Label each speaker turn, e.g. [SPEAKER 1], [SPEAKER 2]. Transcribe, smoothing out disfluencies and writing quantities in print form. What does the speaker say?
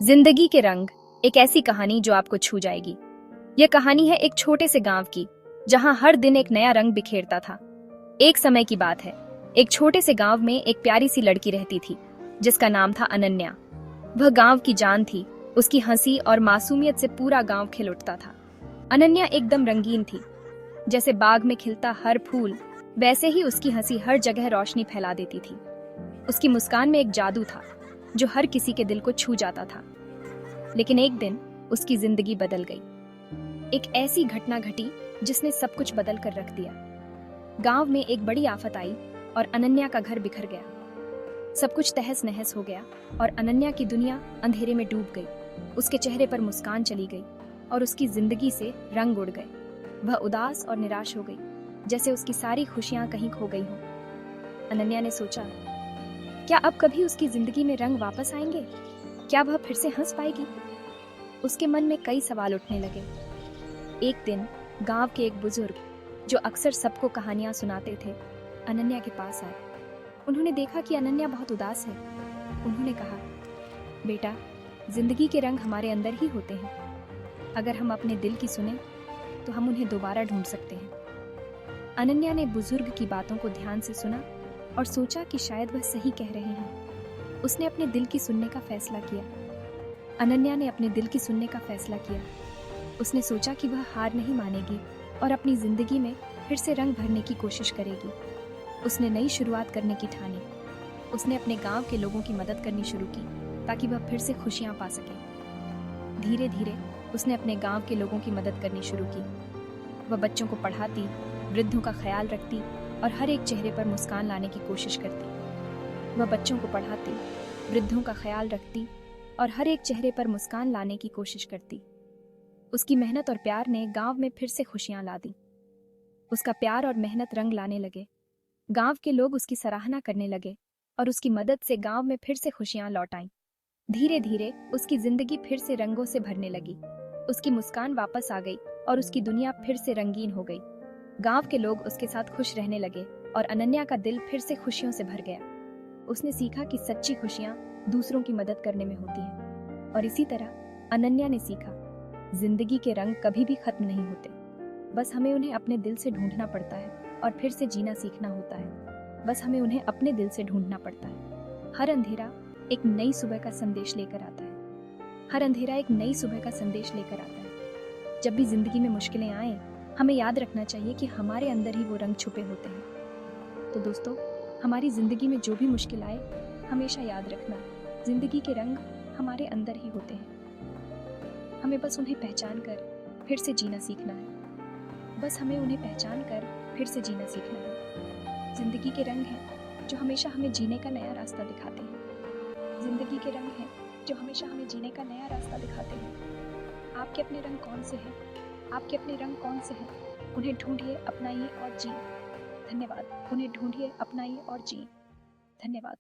[SPEAKER 1] जिंदगी के रंग, एक ऐसी कहानी जो आपको छू जाएगी। यह कहानी है एक छोटे से गांव की, जहां हर दिन एक नया रंग बिखेरता था। एक समय की बात है, एक छोटे से गांव में एक प्यारी सी लड़की रहती थी, जिसका नाम था अनन्या। वह गांव की जान थी। उसकी हंसी और मासूमियत से पूरा गांव खिल उठता था। अनन्या एकदम रंगीन थी। जैसे बाग में खिलता हर फूल, वैसे ही उसकी हंसी हर जगह रोशनी फैला देती थी। उसकी मुस्कान में एक जादू था, जो हर किसी के दिल को छू जाता था। लेकिन एक दिन उसकी जिंदगी बदल गई। एक ऐसी घटना घटी जिसने सब कुछ बदल कर रख दिया। गांव में एक बड़ी आफत आई और अनन्या का घर बिखर गया। सब कुछ तहस नहस हो गया और अनन्या की दुनिया अंधेरे में डूब गई। उसके चेहरे पर मुस्कान चली गई और उसकी जिंदगी से रंग उड़ गए। वह उदास और निराश हो गई, जैसे उसकी सारी खुशियां कहीं खो गई हों। अनन्या ने सोचा, क्या अब कभी उसकी जिंदगी में रंग वापस आएंगे? क्या वह फिर से हंस पाएगी? उसके मन में कई सवाल उठने लगे। एक दिन गांव के एक बुजुर्ग, जो अक्सर सबको कहानियां सुनाते थे, अनन्या के पास आए। उन्होंने देखा कि अनन्या बहुत उदास है। उन्होंने कहा, बेटा, जिंदगी के रंग हमारे अंदर ही होते हैं। अगर हम अपने दिल की सुने तो हम उन्हें दोबारा ढूंढ सकते हैं। अनन्या ने बुजुर्ग की बातों को ध्यान से सुना और सोचा कि शायद वह सही कह रहे हैं। उसने अपने दिल की सुनने का फैसला किया। अनन्या ने अपने दिल की सुनने का फैसला किया। उसने सोचा कि वह हार नहीं मानेगी और अपनी जिंदगी में फिर से रंग भरने की कोशिश करेगी। उसने नई शुरुआत करने की ठानी। उसने अपने गांव के लोगों की मदद करनी शुरू की, ताकि वह फिर से खुशियां पा सके। धीरे धीरे उसने अपने गांव के लोगों की मदद करनी शुरू की। वह बच्चों को पढ़ाती, वृद्धों का ख्याल रखती और हर एक चेहरे पर मुस्कान लाने की कोशिश करती। वह बच्चों को पढ़ाती, वृद्धों का ख्याल रखती और हर एक चेहरे पर मुस्कान लाने की कोशिश करती। उसकी मेहनत और प्यार ने गांव में फिर से खुशियां ला दी। उसका प्यार और मेहनत रंग लाने लगे। गांव के लोग उसकी सराहना करने लगे और उसकी मदद से गांव में फिर से खुशियां लौट आईं। धीरे धीरे उसकी जिंदगी फिर से रंगों से भरने लगी। उसकी मुस्कान वापस आ गई और उसकी दुनिया फिर से रंगीन हो गई। गांव के लोग उसके साथ खुश रहने लगे और अनन्या का दिल फिर से खुशियों से भर गया। उसने सीखा कि सच्ची खुशियां दूसरों की मदद करने में होती हैं। और इसी तरह अनन्या ने सीखा, जिंदगी के रंग कभी भी खत्म नहीं होते। बस हमें उन्हें अपने दिल से ढूंढना पड़ता है और फिर से जीना सीखना होता है। बस हमें उन्हें अपने दिल से ढूंढना पड़ता है। हर अंधेरा एक नई सुबह का संदेश लेकर आता है। हर अंधेरा एक नई सुबह का संदेश लेकर आता है। जब भी जिंदगी में मुश्किलें आए, हमें याद रखना चाहिए कि हमारे अंदर ही वो रंग छुपे होते हैं। तो दोस्तों, हमारी जिंदगी में जो भी मुश्किल आए, हमेशा याद रखना, जिंदगी के रंग हमारे अंदर ही होते हैं। हमें बस उन्हें पहचान कर फिर से जीना सीखना है। बस हमें उन्हें पहचान कर फिर से जीना सीखना है। जिंदगी के रंग हैं जो हमेशा हमें जीने का नया रास्ता दिखाते हैं। जिंदगी के रंग हैं जो हमेशा हमें जीने का नया रास्ता दिखाते हैं। आपके अपने रंग कौन से हैं? आपके अपने रंग कौन से हैं? उन्हें ढूंढिए, अपनाइए और जिए। धन्यवाद। उन्हें ढूंढिए, अपनाइए और जिए। धन्यवाद।